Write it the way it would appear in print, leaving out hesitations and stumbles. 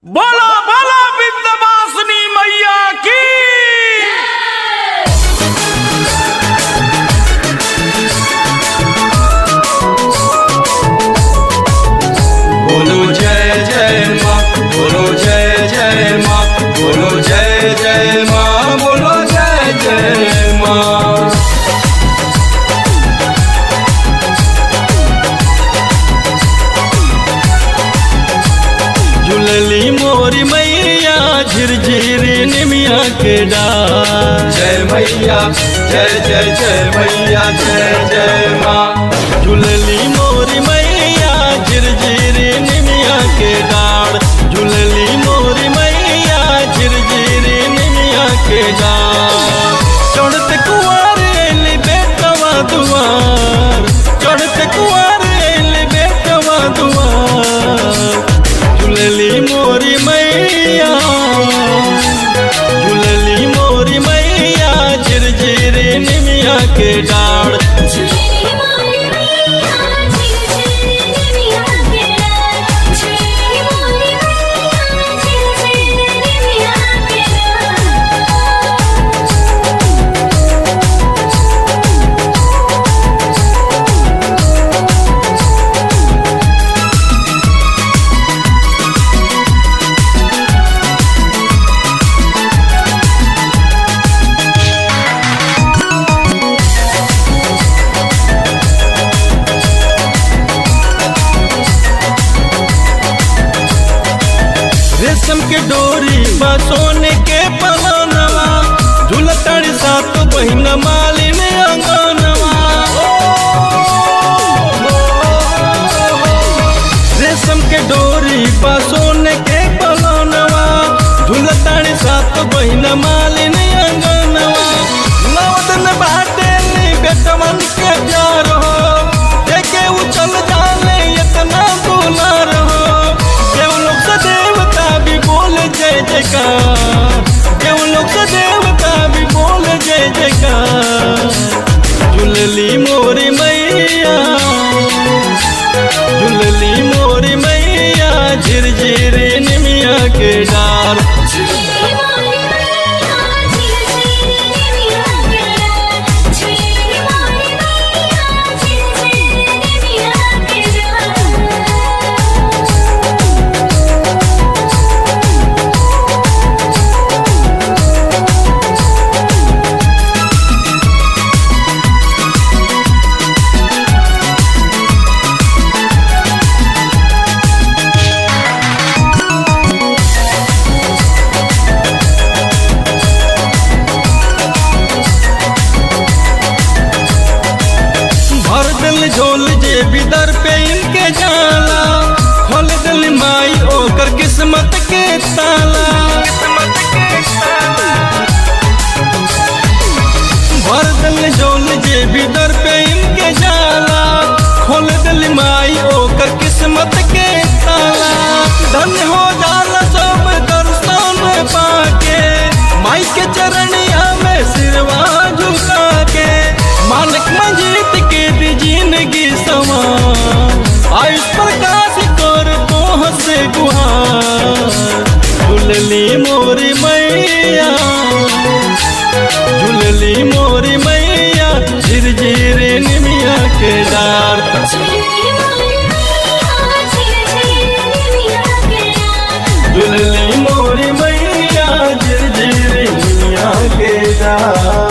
बोलो बोलो विंध्यवासिनी मैया की। बोलो जय जय माँ, बोलो जय जय माँ, बोलो जय जय माँ, बोलो जय जय माँ। झूलली मोरी मैया झिरझिरी निमिया के डार। जय मैया जय जय जय मैया जय जय माँ। झूलली मोरी मैया झिरझिरी निमिया के डार। झूलली मोरी मैया झिरझिरी निमिया के डार। चढ़ते कुंवर एली बेटवा दुआर। चढ़ते कुंवर एली बेटवा दुआर। झूलली मोरी मैया, झूलली मोरी मैया झिरझिरी निमिया के डार। रेशम के डोरी बा सोने के पलनवा। झूलताड़ी सात बहिन मालिन अंगनवा। रेशम के डोरी बा सोने के पलनवा। झूलताड़ी सात बहिन मालिन अंगनवा। नवदन बाटेली बेटवन के प्यार हो। देखे उछल जाले इतना दुलार हो। देवलोक से देवता भी बोल जय जयकार। देवलोक से देवता भी बोल जय जयकार। झूलली मोरी मैया, झूलली मोरी मैया झिरझिरी निमिया के डार। झोल जे बिदर पे इनके जाला। खोल दिल माई ओकर किस्मत के ताला। भर दिल झोल जे बिदर पे इनके जाला। खोल दिल माई ओकर किस्मत के ताला। धन्य हो जाला सब दर्शन पाके। माई के चरणिया में सिरवा झुका के। मालिक मंजीत के दी जिंदगी समान। आयुष प्रकाश कर तोह से गुहार। झूलली मोरी मैया, झूलली मोरी मैया झिरझिरी निमिया के डार। झूलली मोरी मैया झिरझिरी निमिया के डार।